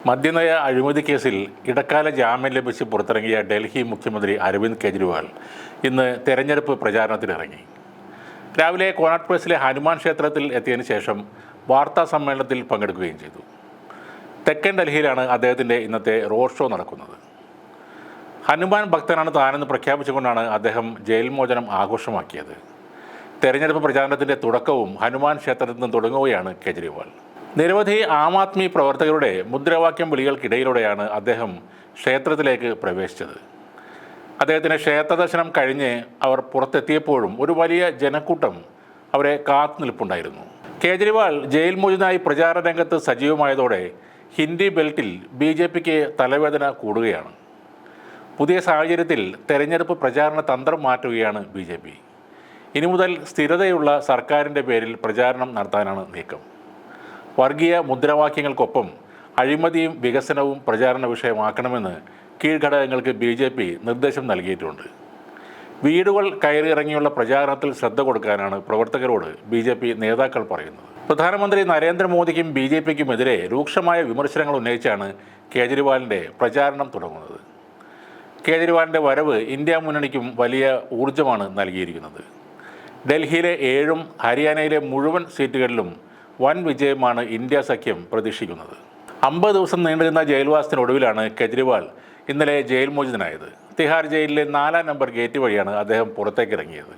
മദ്യനയ അഴിമതി കേസിൽ ഇടക്കാല ജാമ്യം ലഭിച്ച് പുറത്തിറങ്ങിയ ഡൽഹി മുഖ്യമന്ത്രി അരവിന്ദ് കെജ്രിവാൾ ഇന്ന് തെരഞ്ഞെടുപ്പ് പ്രചാരണത്തിനിറങ്ങി. രാവിലെ കോണാട്ട് പ്ലേസിലെ ഹനുമാൻ ക്ഷേത്രത്തിൽ എത്തിയതിനു ശേഷം വാർത്താ സമ്മേളനത്തിൽ പങ്കെടുക്കുകയും ചെയ്തു. തെക്കൻ ഡൽഹിയിലാണ് അദ്ദേഹത്തിൻ്റെ ഇന്നത്തെ റോഡ് ഷോ നടക്കുന്നത്. ഹനുമാൻ ഭക്തനാണ് താനെന്ന് പ്രഖ്യാപിച്ചുകൊണ്ടാണ് അദ്ദേഹം ജയിൽ മോചനം ആഘോഷമാക്കിയത്. തെരഞ്ഞെടുപ്പ് പ്രചാരണത്തിൻ്റെ തുടക്കവും ഹനുമാൻ ക്ഷേത്രത്തിൽ നിന്ന് തുടങ്ങുകയാണ് കെജ്രിവാൾ. നിരവധി ആം ആദ്മി പ്രവർത്തകരുടെ മുദ്രാവാക്യം വിളികൾക്കിടയിലൂടെയാണ് അദ്ദേഹം ക്ഷേത്രത്തിലേക്ക് പ്രവേശിച്ചത്. അദ്ദേഹത്തിന് ക്ഷേത്ര ദർശനം കഴിഞ്ഞ് അവർ പുറത്തെത്തിയപ്പോഴും ഒരു വലിയ ജനക്കൂട്ടം അവരെ കാത്തു നിൽപ്പുണ്ടായിരുന്നു. കേജ്രിവാൾ ജയിൽ മോചിതനായി പ്രചാരണ രംഗത്ത് സജീവമായതോടെ ഹിന്ദി ബെൽറ്റിൽ BJPക്ക് തലവേദന കൂടുകയാണ്. പുതിയ സാഹചര്യത്തിൽ തെരഞ്ഞെടുപ്പ് പ്രചാരണ തന്ത്രം മാറ്റുകയാണ് BJP. ഇനി മുതൽ സ്ഥിരതയുള്ള സർക്കാരിൻ്റെ പേരിൽ പ്രചാരണം നടത്താനാണ് നീക്കം. വർഗീയ മുദ്രാവാക്യങ്ങൾക്കൊപ്പം അഴിമതിയും വികസനവും പ്രചാരണ വിഷയമാക്കണമെന്ന് കീഴ്ഘടകങ്ങൾക്ക് BJP നിർദ്ദേശം നൽകിയിട്ടുണ്ട്. വീടുകൾ കയറിയിറങ്ങിയുള്ള പ്രചാരണത്തിൽ ശ്രദ്ധ കൊടുക്കാനാണ് പ്രവർത്തകരോട് BJP നേതാക്കൾ പറയുന്നത്. പ്രധാനമന്ത്രി നരേന്ദ്രമോദിക്കും BJPക്കുമെതിരെ രൂക്ഷമായ വിമർശനങ്ങൾ ഉന്നയിച്ചാണ് കേജ്രിവാളിൻ്റെ പ്രചാരണം തുടങ്ങുന്നത്. കേജ്രിവാളിൻ്റെ വരവ് ഇന്ത്യ മുന്നണിക്കും വലിയ ഊർജ്ജമാണ് നൽകിയിരിക്കുന്നത്. ഡൽഹിയിലെ 7 ഹരിയാനയിലെ മുഴുവൻ സീറ്റുകളിലും വൻ വിജയമാണ് ഇന്ത്യ സഖ്യം പ്രതീക്ഷിക്കുന്നത്. 50 ദിവസം നീണ്ടുനിന്ന ജയിൽവാസത്തിനൊടുവിലാണ് കെജ്രിവാൾ ഇന്നലെ ജയിൽ മോചിതനായത്. തിഹാർ ജയിലിലെ 4-ാം നമ്പർ ഗേറ്റ് വഴിയാണ് അദ്ദേഹം പുറത്തേക്കിറങ്ങിയത്.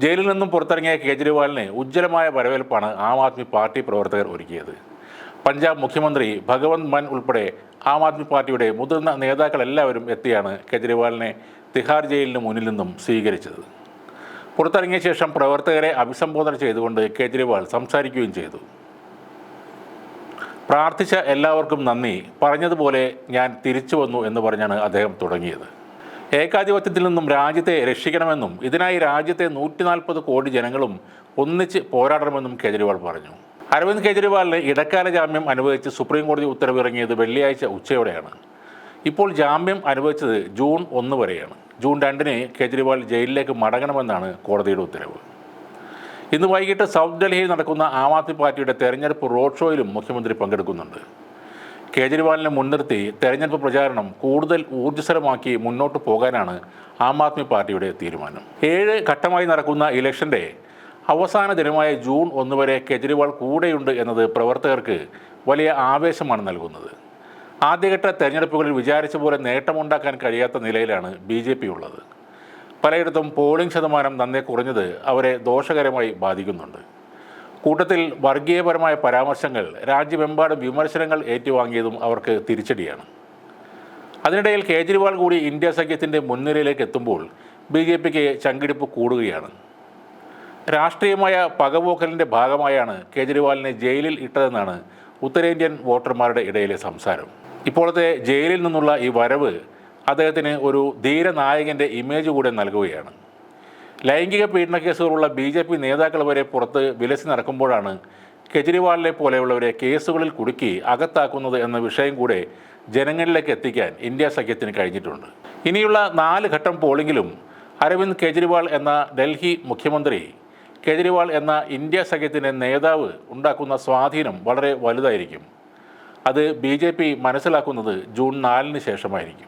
ജയിലിൽ നിന്നും പുറത്തിറങ്ങിയ കേജ്രിവാളിന് ഉജ്ജ്വലമായ വരവേൽപ്പാണ് ആം ആദ്മി പാർട്ടി പ്രവർത്തകർ ഒരുക്കിയത്. പഞ്ചാബ് മുഖ്യമന്ത്രി ഭഗവന്ത് മാൻ ഉൾപ്പെടെ ആം ആദ്മി പാർട്ടിയുടെ മുതിർന്ന നേതാക്കളെല്ലാവരും എത്തിയാണ് കേജ്രിവാളിനെ തിഹാർ ജയിലിന് മുന്നിൽ നിന്നും സ്വീകരിച്ചത്. പുറത്തിറങ്ങിയ ശേഷം പ്രവർത്തകരെ അഭിസംബോധന ചെയ്തുകൊണ്ട് കേജ്രിവാൾ സംസാരിക്കുകയും ചെയ്തു. പ്രാർത്ഥിച്ച എല്ലാവർക്കും നന്ദി, പറഞ്ഞതുപോലെ ഞാൻ തിരിച്ചു വന്നു എന്ന് പറഞ്ഞാണ് അദ്ദേഹം തുടങ്ങിയത്. ഏകാധിപത്യത്തിൽ നിന്നും രാജ്യത്തെ രക്ഷിക്കണമെന്നും ഇതിനായി രാജ്യത്തെ 140 കോടി ജനങ്ങളും ഒന്നിച്ച് പോരാടണമെന്നും കേജ്രിവാൾ പറഞ്ഞു. അരവിന്ദ് കെജ്രിവാളിന് ഇടക്കാല ജാമ്യം അനുവദിച്ച് സുപ്രീം കോടതി ഉത്തരവിറങ്ങിയത് വെള്ളിയാഴ്ച ഉച്ചയോടെയാണ്. ഇപ്പോൾ ജാമ്യം അനുവദിച്ചത് ജൂൺ 1 വരെയാണ്. ജൂൺ 2-ന് കേജ്രിവാൾ ജയിലിലേക്ക് മടങ്ങണമെന്നാണ് കോടതിയുടെ ഉത്തരവ്. ഇന്ന് വൈകിട്ട് സൗത്ത് ഡൽഹിയിൽ നടക്കുന്ന ആം ആദ്മി പാർട്ടിയുടെ തെരഞ്ഞെടുപ്പ് റോഡ് ഷോയിലും മുഖ്യമന്ത്രി പങ്കെടുക്കുന്നുണ്ട്. കേജ്രിവാളിനെ മുൻനിർത്തി തെരഞ്ഞെടുപ്പ് പ്രചാരണം കൂടുതൽ ഊർജ്ജസ്വലമാക്കി മുന്നോട്ട് പോകാനാണ് ആം ആദ്മി പാർട്ടിയുടെ തീരുമാനം. 7 ഘട്ടമായി നടക്കുന്ന ഇലക്ഷൻ്റെ അവസാന ദിനമായ ജൂൺ 1 വരെ കേജ്രിവാൾ കൂടെയുണ്ട് എന്നത് പ്രവർത്തകർക്ക് വലിയ ആവേശമാണ് നൽകുന്നത്. ആദ്യഘട്ട തെരഞ്ഞെടുപ്പുകളിൽ വിചാരിച്ച പോലെ നേട്ടമുണ്ടാക്കാൻ കഴിയാത്ത നിലയിലാണ് BJP ഉള്ളത്. പലയിടത്തും പോളിംഗ് ശതമാനം നന്നേ കുറഞ്ഞത് അവരെ ദോഷകരമായി ബാധിക്കുന്നുണ്ട്. കൂട്ടത്തിൽ വർഗീയപരമായ പരാമർശങ്ങൾ, രാജ്യമെമ്പാടും വിമർശനങ്ങൾ ഏറ്റുവാങ്ങിയതും അവർക്ക് തിരിച്ചടിയാണ്. അതിനിടയിൽ കേജ്രിവാൾ കൂടി ഇന്ത്യ സഖ്യത്തിൻ്റെ മുൻനിരയിലേക്ക് എത്തുമ്പോൾ BJPക്ക് ചങ്കിടിപ്പ് കൂടുകയാണ്. രാഷ്ട്രീയമായ പകപോക്കലിൻ്റെ ഭാഗമായാണ് കേജ്രിവാളിനെ ജയിലിൽ ഇട്ടതെന്നാണ് ഉത്തരേന്ത്യൻ വോട്ടർമാരുടെ ഇടയിലെ സംസാരം. ഇപ്പോഴത്തെ ജയിലിൽ നിന്നുള്ള ഈ വരവ് അദ്ദേഹത്തിന് ഒരു ധീരനായകൻ്റെ ഇമേജ് കൂടെ നൽകുകയാണ്. ലൈംഗിക പീഡന കേസുകളുള്ള BJP നേതാക്കൾ വരെ പുറത്ത് വിലസി നടക്കുമ്പോഴാണ് കെജ്രിവാളിനെ പോലെയുള്ളവരെ കേസുകളിൽ കുടുക്കി അകത്താക്കുന്നത് എന്ന വിഷയം കൂടെ ജനങ്ങളിലേക്ക് എത്തിക്കാൻ ഇന്ത്യ സഖ്യത്തിന് കഴിഞ്ഞിട്ടുണ്ട്. ഇനിയുള്ള 4 ഘട്ടം പോളിംഗിലും അരവിന്ദ് കെജ്രിവാൾ എന്ന ഡൽഹി മുഖ്യമന്ത്രി, കേജ്രിവാൾ എന്ന ഇന്ത്യ സഖ്യത്തിൻ്റെ നേതാവ് ഉണ്ടാക്കുന്ന സ്വാധീനം വളരെ വലുതായിരിക്കും. അത് BJP മനസ്സിലാക്കുന്നത് ജൂൺ 4-ന് ശേഷമായിരിക്കും.